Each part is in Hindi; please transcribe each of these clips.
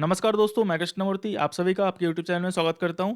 नमस्कार दोस्तों, मैं कृष्णमूर्ति आप सभी का आपके यूट्यूब चैनल में स्वागत करता हूं।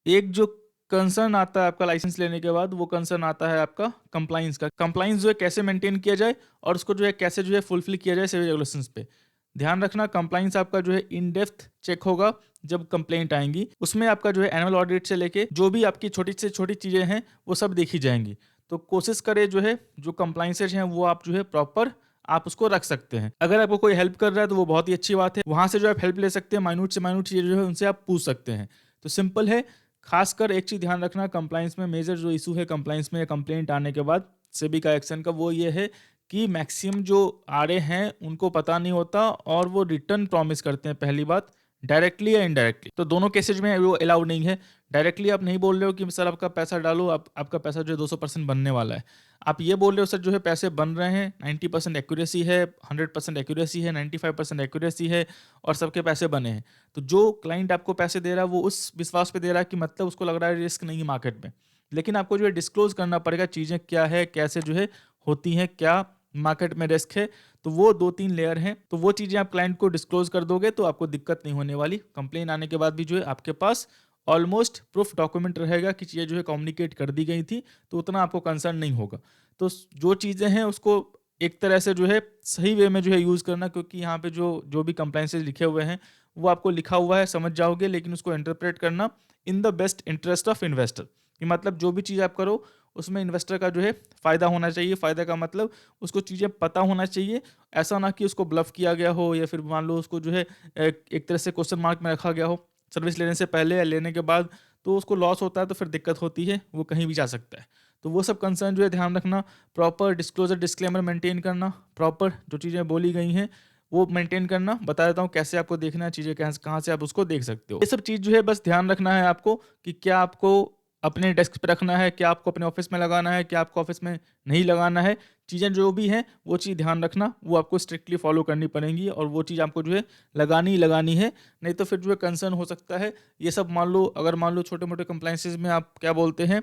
एक जो कंसर्न आता है आपका लाइसेंस लेने के बाद, वो कंसर्न आता है आपका कंप्लाइंस का। कंप्लाइंस जो है कैसे मेंटेन किया जाए और उसको जो है कैसे जो है फुलफिल किया जाए सेवी रेगुलेशंस पे। ध्यान रखना, कंप्लाइंस आपका जो है इन डेप्थ चेक होगा जब कंप्लेंट आएंगी। उसमें आपका जो है एनुअल ऑडिट से लेके जो भी आपकी छोटी से छोटी चीज़ें हैं वो सब देखी जाएंगी। तो कोशिश करें जो है जो कंप्लाइंसेज हैं वो आप जो है प्रॉपर आप उसको रख सकते हैं। अगर आपको कोई हेल्प कर रहा है तो वो बहुत ही अच्छी बात है। वहाँ से जो आप हेल्प ले सकते हैं, माइन्यूट से माइन्यूट चीज़ें जो है उनसे आप पूछ सकते हैं। तो सिंपल है। खासकर एक चीज़ ध्यान रखना, कंप्लाइंस में मेजर जो इशू है कंप्लाइंस में या कंप्लेंट आने के बाद सेबी का एक्शन का, वो ये है कि मैक्सिमम जो आरए हैं उनको पता नहीं होता और वो रिटर्न प्रॉमिस करते हैं। पहली बात, डायरेक्टली या इनडायरेक्टली, तो दोनों केसेज में वो अलाउड नहीं है। डायरेक्टली आप नहीं बोल रहे हो कि सर आपका पैसा डालो, आपका पैसा जो है 200% बनने वाला है। आप ये बोल रहे हो सर जो है पैसे बन रहे हैं, 90% एक्यूरेसी है, 100% एक्यूरेसी है, 95% एक्यूरेसी है और सबके पैसे बने हैं। तो जो क्लाइंट आपको पैसे दे रहा है वो उस विश्वास पे दे रहा है कि मतलब उसको लग रहा है रिस्क नहीं है मार्केट में। लेकिन आपको जो है डिस्क्लोज करना पड़ेगा चीज़ें क्या है, कैसे जो है होती हैं, क्या मार्केट में रिस्क है। तो वो 2-3 लेयर हैं। तो वो चीज़ें आप क्लाइंट को डिस्क्लोज कर दोगे तो आपको दिक्कत नहीं होने वाली। कंप्लेन आने के बाद भी जो है आपके पास ऑलमोस्ट प्रूफ डॉक्यूमेंट रहेगा कि चीज़ें जो है कम्युनिकेट कर दी गई थी, तो उतना आपको कंसर्न नहीं होगा। तो जो चीज़ें हैं उसको एक तरह से जो है सही वे में जो है यूज़ करना, क्योंकि यहाँ पे जो जो भी कंप्लाइंसेस लिखे हुए हैं वो आपको लिखा हुआ है, समझ जाओगे, लेकिन उसको इंटरप्रेट करना in the best interest of investor. कि मतलब जो भी चीज़ आप करो उसमें इन्वेस्टर का जो है फ़ायदा होना चाहिए। फ़ायदा का मतलब उसको चीज़ें पता होना चाहिए। ऐसा ना कि उसको ब्लफ किया गया हो या फिर मान लो उसको जो है एक तरह से क्वेश्चन मार्क में रखा गया हो सर्विस लेने से पहले या लेने के बाद, तो उसको लॉस होता है तो फिर दिक्कत होती है, वो कहीं भी जा सकता है। तो वो सब कंसर्न जो है ध्यान रखना। प्रॉपर डिस्क्लोजर डिस्क्लेमर मेंटेन करना, प्रॉपर जो चीज़ें बोली गई हैं वो मेंटेन करना। बता देता हूँ कैसे आपको देखना है चीज़ें, कहाँ कहाँ से आप उसको देख सकते हो। ये सब चीज़ जो है बस ध्यान रखना है आपको कि क्या आपको अपने डेस्क पे रखना है, क्या आपको अपने ऑफिस में लगाना है, क्या आपको ऑफिस में नहीं लगाना है। चीज़ें जो भी हैं वो चीज़ ध्यान रखना, वो आपको स्ट्रिक्टली फॉलो करनी पड़ेंगी और वो चीज़ आपको जो है लगानी ही लगानी है। नहीं तो फिर जो है कंसर्न हो सकता है। ये सब मान लो, अगर मान लो छोटे मोटे कंप्लाइंसेज में आप क्या बोलते हैं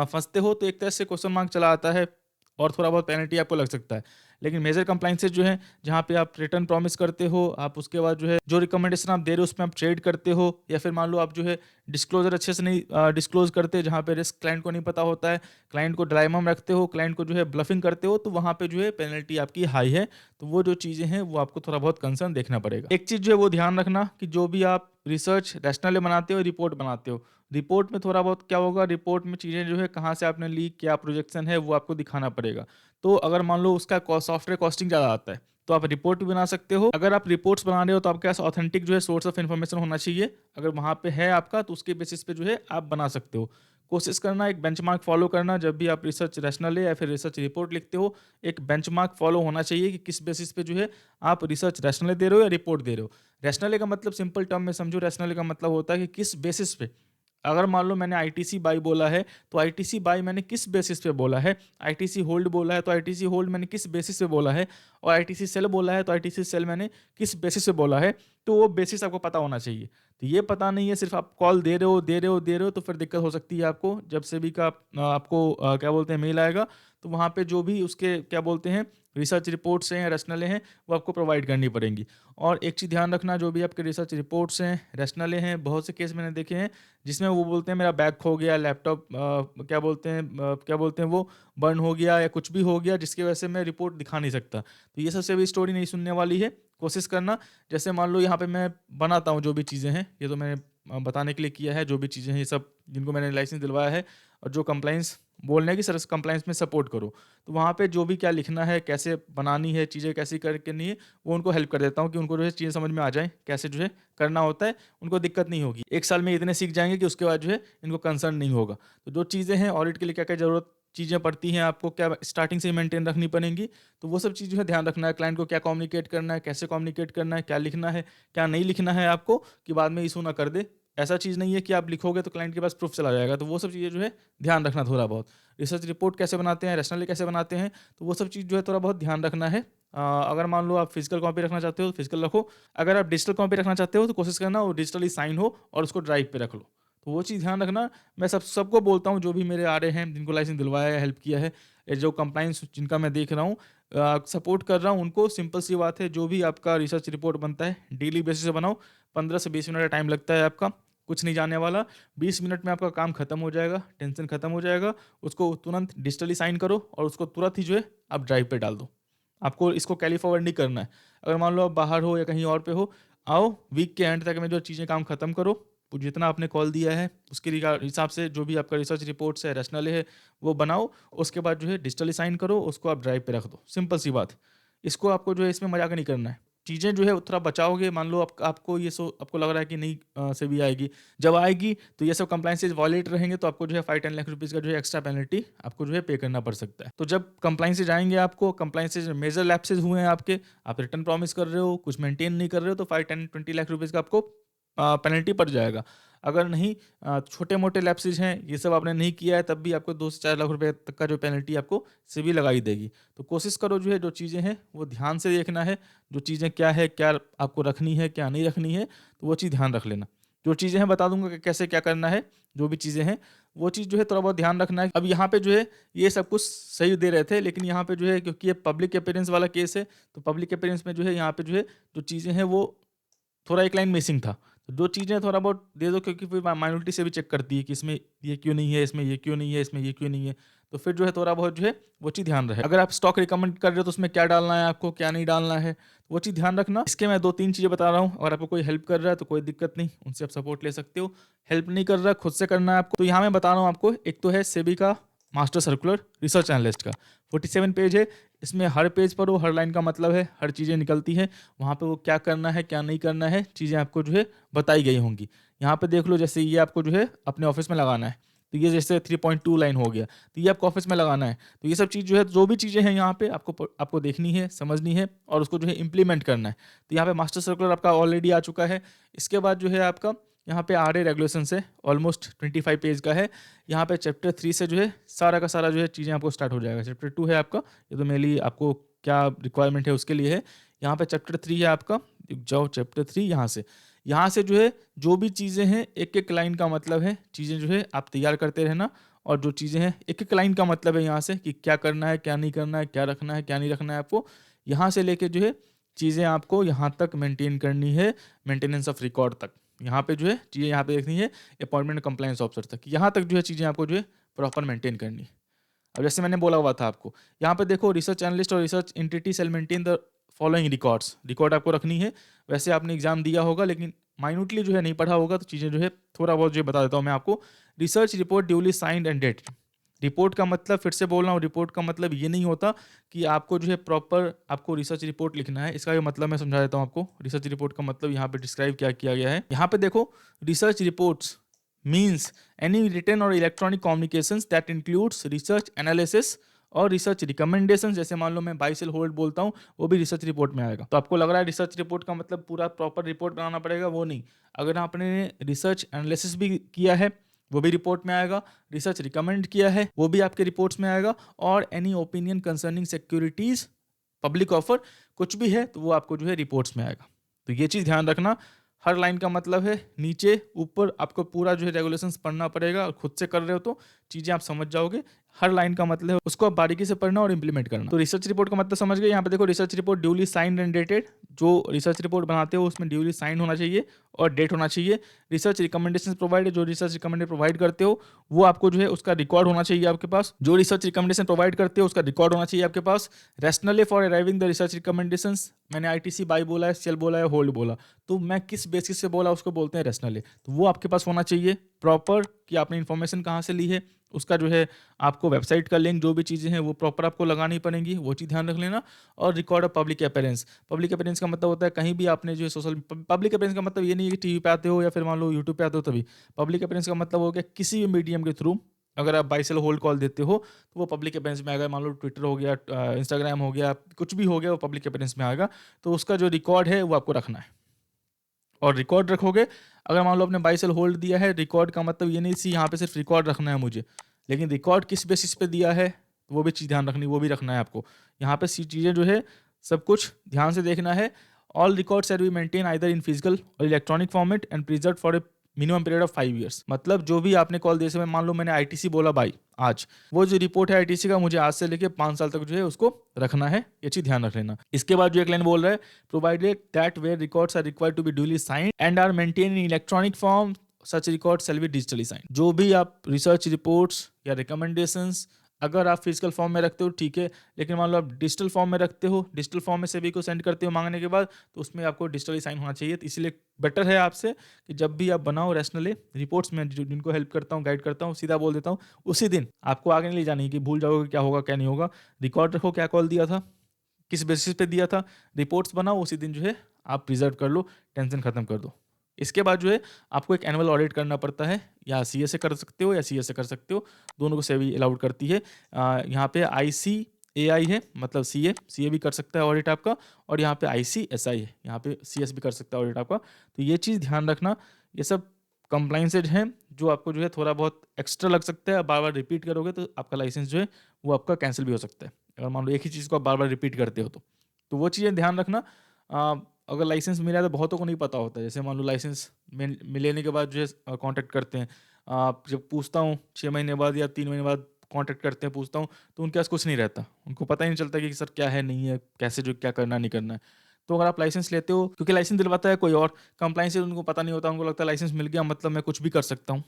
फंसते हो, तो एक तरह से क्वेश्चन मार्क चला आता है और थोड़ा बहुत पेनल्टी आपको लग सकता है। लेकिन मेजर कंप्लाइंसेज जो हैं जहाँ पे आप रिटर्न प्रॉमिस करते हो, आप उसके बाद जो है जो रिकमेंडेशन आप दे रहे हो उसमें आप ट्रेड करते हो, या फिर मान लो आप जो है डिस्क्लोजर अच्छे से नहीं डिस्क्लोज करते, जहाँ पे रिस्क क्लाइंट को नहीं पता होता है, क्लाइंट को डायलेमा में रखते हो, क्लाइंट को जो है ब्लफिंग करते हो, तो वहाँ पे जो है पेनल्टी आपकी हाई है। तो वो जो चीज़ें हैं वो आपको थोड़ा बहुत कंसर्न देखना पड़ेगा। एक चीज़ जो है वो ध्यान रखना कि जो भी आप रिसर्च रैशनली बनाते हो, रिपोर्ट बनाते हो, रिपोर्ट में थोड़ा बहुत क्या होगा, रिपोर्ट में चीज़ें जो है कहाँ से आपने ली, क्या प्रोजेक्शन है, वो आपको दिखाना पड़ेगा। तो अगर मान लो उसका सॉफ्टवेयर कॉस्टिंग ज़्यादा आता है तो आप रिपोर्ट भी बना सकते हो। अगर आप रिपोर्ट्स बना रहे हो तो आपके पास ऑथेंटिक जो है सोर्स ऑफ इन्फॉर्मेशन होना चाहिए। अगर वहाँ पे है आपका तो उसके बेसिस पे जो है आप बना सकते हो। कोशिश करना एक बेंचमार्क फॉलो करना, जब भी आप रिसर्च रैशनल या फिर रिसर्च रिपोर्ट लिखते हो, एक बेंचमार्क फॉलो होना चाहिए कि किस बेसिस पे जो है आप रिसर्च रैशनल दे रहे हो या रिपोर्ट दे रहे हो। रैशनल का मतलब सिंपल टर्म में समझो, रैशनल का मतलब होता है कि किस बेसिस पे। अगर मान लो मैंने आईटीसी बाई बोला है तो आईटीसी बाई मैंने किस बेसिस पे बोला है, आईटीसी होल्ड बोला है तो आईटीसी होल्ड मैंने किस बेसिस पे बोला है, और आईटीसी सेल बोला है तो आईटीसी सेल मैंने किस बेसिस पे बोला है। तो वो बेसिस आपको पता होना चाहिए। तो ये पता नहीं है, सिर्फ आप कॉल दे रहे हो दे रहे हो दे रहे हो, तो फिर दिक्कत हो सकती है आपको। जब से भी का आपको क्या बोलते हैं मेल आएगा, तो वहाँ पे जो भी उसके क्या बोलते हैं रिसर्च रिपोर्ट्स हैं, रैशनले हैं, वो आपको प्रोवाइड करनी पड़ेंगी। और एक चीज़ ध्यान रखना, जो भी आपके रिसर्च रिपोर्ट्स हैं, रैशनले हैं, बहुत से केस मैंने देखे हैं जिसमें वो बोलते हैं मेरा बैग खो गया, लैपटॉप क्या बोलते हैं वो बर्न हो गया या कुछ भी हो गया जिसकी वजह से मैं रिपोर्ट दिखा नहीं सकता। तो ये सबसे भी स्टोरी नहीं सुनने वाली है। कोशिश करना, जैसे मान लो यहाँ पे मैं बनाता हूँ जो भी चीज़ें हैं, ये तो मैंने बताने के लिए किया है, जो भी चीज़ें हैं ये सब जिनको मैंने लाइसेंस दिलवाया है, और जो कंप्लाइंस बोल रहे हैं कि सर कंप्लाइंस में सपोर्ट करो, तो वहाँ पे जो भी क्या लिखना है, कैसे बनानी है, चीज़ें कैसी करनी है, वो उनको हेल्प कर देता हूँ कि उनको जो है चीज़ें समझ में आ जाएँ, कैसे जो है करना होता है, उनको दिक्कत नहीं होगी। 1 साल में इतने सीख जाएँगे कि उसके बाद जो है इनको कंसर्न नहीं होगा। तो जो चीज़ें हैं ऑडिट के लिए क्या-क्या ज़रूरत चीज़ें पड़ती हैं, आपको क्या स्टार्टिंग से ही मेंटेन रखनी पड़ेंगी, तो वो सब चीज़ जो है ध्यान रखना है। क्लाइंट को क्या कम्युनिकेट करना है, कैसे कम्युनिकेट करना है, क्या लिखना है, क्या नहीं लिखना है आपको, कि बाद में इश्यू ना कर दे। ऐसा चीज़ नहीं है कि आप लिखोगे तो क्लाइंट के पास प्रूफ चला जाएगा, तो वो सब चीज़ें जो है ध्यान रखना थोड़ा बहुत। रिसर्च रिपोर्ट कैसे बनाते हैं, रैशनली कैसे बनाते हैं, तो वो सब चीज़ जो है थोड़ा बहुत ध्यान रखना है। अगर मान लो आप फिजिकल कॉपी रखना चाहते हो तो फिजिकल रखो। अगर आप डिजिटल कॉपी रखना चाहते हो तो कोशिश करना वो डिजिटली साइन हो और उसको ड्राइव पे रख लो। तो वो चीज़ ध्यान रखना। मैं सबको बोलता हूँ जो भी मेरे आ रहे हैं, जिनको लाइसेंस दिलवाया है, हेल्प किया है, ये जो कंप्लायंस जिनका मैं देख रहा हूँ, सपोर्ट कर रहा हूँ उनको, सिंपल सी बात है, जो भी आपका रिसर्च रिपोर्ट बनता है डेली बेसिस पे बनाओ। 15 से 20 मिनट का टाइम लगता है आपका, कुछ नहीं जाने वाला। 20 मिनट में आपका काम खत्म हो जाएगा, टेंशन खत्म हो जाएगा। उसको तुरंत डिजिटली साइन करो और उसको तुरंत ही जो है आप ड्राइव पे डाल दो। आपको इसको कैरी फॉरवर्ड नहीं करना है। अगर मान लो आप बाहर हो या कहीं और पे हो, आओ वीक के एंड तक में जो चीज़ें काम खत्म करो, जितना आपने कॉल दिया है उसके हिसाब से जो भी आपका रिसर्च रिपोर्ट्स है, रैशनल है, वो बनाओ। उसके बाद जो है डिजिटली साइन करो, उसको आप ड्राइव पे रख दो, सिंपल सी बात। इसको आपको जो है इसमें मजाक नहीं करना है। चीज़ें जो है थोड़ा बचाओगे। मान लो आपको ये आपको लग रहा है कि नहीं से भी आएगी, जब आएगी तो ये सब कंप्लाइंसेज वॉलेट रहेंगे तो आपको जो है 5-10 लाख रुपीज़ का जो है एक्स्ट्रा पेनल्टी आपको जो है पे करना पड़ सकता है। तो जब कंप्लाइंसेज आएंगे, आपको कंप्लाइंसेज मेजर लैप्सेज हुए हैं आपके, आप रिटर्न प्रॉमिस कर रहे हो, कुछ मेंटेन नहीं कर रहे हो, तो 5-10-20 लाख रुपीज़ का आपको पेनल्टी पड़ जाएगा। अगर नहीं छोटे मोटे लैप्सेज हैं, ये सब आपने नहीं किया है, तब भी आपको 2 से 4 लाख रुपए तक का जो पेनल्टी आपको सेबी लगाई देगी। तो कोशिश करो जो है जो चीज़ें हैं वो ध्यान से देखना है, जो चीज़ें क्या है, क्या आपको रखनी है, क्या नहीं रखनी है, तो वो चीज़ ध्यान रख लेना। जो चीज़ें हैं बता दूंगा कि कैसे क्या करना है, जो भी चीज़ें हैं वो चीज़ जो है थोड़ा बहुत ध्यान रखना है। अब यहाँ पे जो है ये सब कुछ सही दे रहे थे, लेकिन यहाँ पे जो है क्योंकि ये पब्लिक अपीयरेंस वाला केस है, तो पब्लिक अपीयरेंस में जो है यहाँ पे जो है जो चीज़ें हैं वो थोड़ा एक लाइन मिसिंग था। तो जो चीज़ें थोड़ा बहुत दे दो, क्योंकि फिर माइनॉरिटी से भी चेक करती है कि इसमें ये क्यों नहीं है, इसमें ये क्यों नहीं है, इसमें ये क्यों नहीं है। तो फिर जो है थोड़ा बहुत जो है वो चीज़ ध्यान रहे। अगर आप स्टॉक रिकमेंड कर रहे हो तो उसमें क्या डालना है आपको, क्या नहीं डालना है, तो वो चीज़ ध्यान रखना। इसके मैं 2-3 चीज़ें बता रहा हूँ। अगर आपको कोई हेल्प कर रहा है तो कोई दिक्कत नहीं, उनसे आप सपोर्ट ले सकते हो। हेल्प नहीं कर रहा, खुद से करना है आपको। तो यहाँ मैं बता रहा हूँ आपको, एक तो है सेबी का मास्टर सर्कुलर रिसर्च एनालिस्ट का, 47 पेज है। इसमें हर पेज पर वो हर लाइन का मतलब है, हर चीज़ें निकलती हैं वहाँ पे, वो क्या करना है क्या नहीं करना है, चीज़ें आपको जो है बताई गई होंगी। यहाँ पे देख लो, जैसे ये आपको जो है अपने ऑफिस में लगाना है, तो ये जैसे 3.2 लाइन हो गया, तो ये आपको ऑफिस में लगाना है। तो ये सब चीज़ जो है, जो भी चीज़ें हैं यहाँ पे आपको देखनी है, समझनी है और उसको जो है इम्प्लीमेंट करना है। तो यहाँ पे मास्टर सर्कुलर आपका ऑलरेडी आ चुका है। इसके बाद जो है आपका यहाँ पे आर ए रेगुलेशन है, ऑलमोस्ट 25 पेज का है। यहाँ पे चैप्टर 3 से जो है सारा का सारा जो है चीज़ें आपको स्टार्ट हो जाएगा। चैप्टर 2 है आपका, ये तो मेनली आपको क्या रिक्वायरमेंट है उसके लिए है। यहाँ पे चैप्टर 3 है आपका, जाओ चैप्टर 3 यहाँ से जो है जो भी चीज़ें हैं, एक एक लाइन का मतलब है, चीज़ें जो है आप तैयार करते रहना। और जो चीज़ें हैं एक एक लाइन का मतलब है यहाँ से कि क्या करना है क्या नहीं करना है, क्या रखना है क्या नहीं रखना है आपको। यहाँ से लेके जो है चीज़ें आपको यहाँ तक मेंटेन करनी है, मेंटेनेंस ऑफ रिकॉर्ड तक। यहाँ पे जो है चीज़ें यहाँ पे देखनी है, अपॉइंटमेंट कंप्लायंस ऑफिसर तक, यहाँ तक जो है चीज़ें आपको जो है प्रॉपर मेंटेन करनी है। अब जैसे मैंने बोला हुआ था आपको, यहाँ पे देखो रिसर्च एनालिस्ट और research entity shell maintain the following record आपको रखनी है। वैसे आपने एग्जाम दिया होगा लेकिन माइन्यूटली जो है नहीं पढ़ा होगा, तो चीज़ें जो है थोड़ा बहुत जो बता देता हूँ मैं आपको। Research report duly signed and dated. Report का मतलब, फिर से बोल रहा हूँ, रिपोर्ट का मतलब ये नहीं होता कि आपको जो है प्रॉपर आपको रिसर्च रिपोर्ट लिखना है। इसका ये मतलब मैं समझा देता हूँ आपको। रिसर्च रिपोर्ट का मतलब यहाँ पे डिस्क्राइब क्या किया गया है। यहाँ पे देखो, research reports means any written or electronic communications that includes research analysis or research recommendation. जैसे मान लो मैं बाय सेल होल्ड बोलता हूँ, वो भी रिसर्च रिपोर्ट में आएगा। तो आपको लग रहा है रिसर्च रिपोर्ट का मतलब पूरा प्रॉपर रिपोर्ट बनाना पड़ेगा, वो नहीं। अगर आपने रिसर्च एनालिसिस भी किया है वो भी रिपोर्ट में आएगा, रिसर्च रिकमेंड किया है वो भी आपके रिपोर्ट्स में आएगा, और any opinion concerning securities public offer कुछ भी है तो वो आपको जो है रिपोर्ट्स में आएगा। तो ये चीज़ ध्यान रखना। हर लाइन का मतलब है नीचे ऊपर आपको पूरा जो है रेगुलेशंस पढ़ना पड़ेगा, और खुद से कर रहे हो तो चीज़ें आप समझ जाओगे। हर लाइन का मतलब है उसको आप बारीकी से पढ़ना और इंप्लीमेंट करना। तो रिसर्च रिपोर्ट का मतलब समझ गए। यहाँ पे देखो, research report duly signed and dated. जो रिसर्च रिपोर्ट बनाते हो उसमें ड्यूली साइन होना चाहिए और डेट होना चाहिए। रिसर्च रिकमेंडेशन प्रोवाइड, जो रिसर्च रिकमेंडेशन प्रोवाइड करते हो वो आपको जो है उसका रिकॉर्ड होना चाहिए आपके पास। जो रिसर्च रिकमेंडेशन प्रोवाइड करते हो उसका रिकॉर्ड होना चाहिए आपके पास। Rationally for arriving the research recommendations, मैंने आईटीसी बाई बोला है, सेल बोला है, होल्ड बोला, तो मैं किस बेसिस से बोला उसको बोलते हैं रैशनली। तो वो आपके पास होना चाहिए प्रॉपर, कि आपने इन्फॉर्मेशन कहाँ से ली है, उसका जो है आपको वेबसाइट का लिंक, जो भी चीज़ें हैं वो प्रॉपर आपको लगानी पड़ेंगी, वो चीज़ ध्यान रख लेना। और record of public appearance. Public appearance का मतलब होता है कहीं भी आपने जो है सोशल, पब्लिक अपीयरेंस का मतलब ये नहीं है कि टीवी पे आते हो या फिर मान लो यूट्यूब पे आते हो तभी। पब्लिक अपीयरेंस का मतलब हो गया किसी भी मीडियम के थ्रू अगर आप बाय सेल होल्ड कॉल देते हो तो वो पब्लिक अपीयरेंस में आएगा। मान लो ट्विटर हो गया, इंस्टाग्राम हो गया, कुछ भी हो गया, वो पब्लिक अपीयरेंस में आएगा। तो उसका जो रिकॉर्ड है वो आपको रखना है, और रिकॉर्ड रखोगे। अगर मान लो आपने बाय सेल होल्ड दिया है, रिकॉर्ड का मतलब ये नहीं सी यहाँ पे सिर्फ रिकॉर्ड रखना है मुझे, लेकिन रिकॉर्ड किस बेसिस पे दिया है वो भी चीज़ ध्यान रखनी, वो भी रखना है आपको। यहाँ पे चीज़ें जो है सब कुछ ध्यान से देखना है। All records are be maintain either in physical or electronic format and preserve for a minimum period of 5 years. मतलब जो भी आपने कॉल दिए, समय मान लो मैंने आईटीसी बोला बाई आज, वो जो रिपोर्ट है आईटीसी का, मुझे आज से लेके 5 साल तक जो है उसको रखना है। ये चीज ध्यान रख लेना। इसके बाद जो एक लाइन बोल रहा है, provided that where records are required to be duly signed and are maintain in electronic form, such record shall be digitally signed. जो भी आप रिसर्च रिपोर्ट्स या रिकमेंडेशंस अगर आप फिजिकल फॉर्म में रखते हो ठीक है, लेकिन मान लो आप डिजिटल फॉर्म में रखते हो, डिजिटल फॉर्म में सभी को सेंड करते हो मांगने के बाद, तो उसमें आपको डिजिटली साइन होना चाहिए। तो इसलिए बेटर है आपसे कि जब भी आप बनाओ रैशनली रिपोर्ट्स में, जिनको हेल्प करता हूँ, गाइड करता हूँ, सीधा बोल देता हूँ, उसी दिन आपको आगे नहीं ले जानी कि भूल जाओगे क्या होगा क्या नहीं होगा। रिकॉर्ड रखो, क्या कॉल दिया था, किस बेसिस पे दिया था, रिपोर्ट्स बनाओ, उसी दिन जो है आप प्रिजर्व कर लो, टेंशन खत्म कर दो। इसके बाद जो है आपको एक एनुअल ऑडिट करना पड़ता है, या सीए से कर सकते हो या सीए से कर सकते हो, दोनों को सेबी अलाउड करती है। यहाँ पे ICAI है, मतलब सीए भी कर सकता है ऑडिट आपका, और यहाँ पे ICSI है, यहाँ पे CS भी कर सकता है ऑडिट आपका। तो ये चीज़ ध्यान रखना, ये सब कंप्लाइंसेज हैं जो आपको जो है थोड़ा बहुत एक्स्ट्रा लग सकता है। बार बार रिपीट करोगे तो आपका लाइसेंस जो है वो आपका कैंसिल भी हो सकता है, अगर मान लो एक ही चीज़ को आप बार बार रिपीट करते हो तो वो चीज़ें ध्यान रखना। अगर लाइसेंस मिला है तो बहुतों को नहीं पता होता है। जैसे मान लो लाइसेंस मिलने के बाद जो है कांटेक्ट करते हैं, आप जब पूछता हूँ 6 महीने बाद या 3 महीने बाद कांटेक्ट करते हैं, पूछता हूँ, तो उनके पास कुछ नहीं रहता, उनको पता ही नहीं चलता कि सर क्या है नहीं है, कैसे जो क्या करना नहीं करना है। तो अगर आप लाइसेंस लेते हो, क्योंकि लाइसेंस दिलवाता है कोई और, कंप्लाइंस से उनको पता नहीं होता, उनको लगता है लाइसेंस मिल गया मतलब मैं कुछ भी कर सकता हूँ।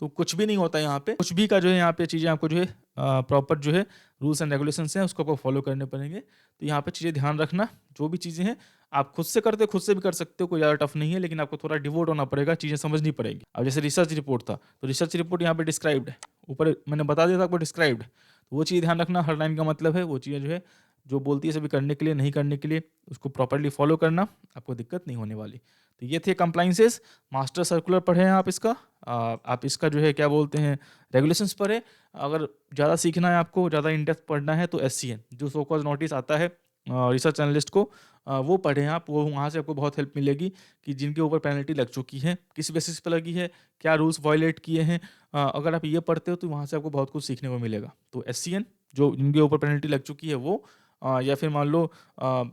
तो कुछ भी नहीं होता यहाँ पे, कुछ भी का जो है यहाँ पे चीज़ें आपको जो है प्रॉपर जो है रूल्स एंड रेगुलेशंस हैं उसको आपको फॉलो करने पड़ेंगे। तो यहाँ पे चीज़ें ध्यान रखना, जो भी चीज़ें हैं आप खुद से करते हो, खुद से भी कर सकते हो, कोई ज़्यादा टफ नहीं है, लेकिन आपको थोड़ा डिवोट होना पड़ेगा, चीज़ें समझनी पड़ेंगी। अब जैसे रिसर्च रिपोर्ट था, तो रिसर्च रिपोर्ट यहाँ पे डिस्क्राइब्ड है, ऊपर मैंने बता दिया था आपको डिस्क्राइब्ड, तो वो चीज़ ध्यान रखना, हर लाइन का मतलब है, वो चीज़ें जो है जो बोलती है सभी करने के लिए, नहीं करने के लिए, उसको प्रॉपरली फॉलो करना, आपको दिक्कत नहीं होने वाली। तो ये थे कंप्लाइंसेस। मास्टर सर्कुलर पढ़े हैं आप इसका, आप इसका जो है क्या बोलते हैं रेगुलेशंस पढ़े। अगर ज़्यादा सीखना है आपको, ज़्यादा इन डेप्थ पढ़ना है, तो SCN जो सो कॉज नोटिस आता है रिसर्च एनालिस्ट को, वो पढ़ें आप, वो वहाँ से आपको बहुत हेल्प मिलेगी कि जिनके ऊपर पेनल्टी लग चुकी है, किस बेसिस पे लगी है, क्या रूल्स वायलेट किए हैं। अगर आप ये पढ़ते हो तो वहाँ से आपको बहुत कुछ सीखने को मिलेगा। तो SCN जो जिनके ऊपर पेनल्टी लग चुकी है वो, या फिर मान लो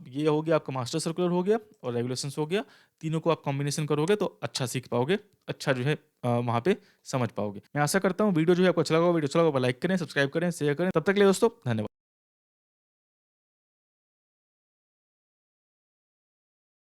ये हो गया आपका मास्टर सर्कुलर हो गया और रेगुलेशंस हो गया, तीनों को आप कॉम्बिनेशन करोगे तो अच्छा सीख पाओगे, अच्छा जो है वहाँ पे समझ पाओगे। मैं आशा करता हूँ वीडियो जो है आपको अच्छा लगा होगा। वीडियो अच्छा लगा होगा लाइक करें, सब्सक्राइब करें, शेयर करें। तब तक के लिए दोस्तों धन्यवाद।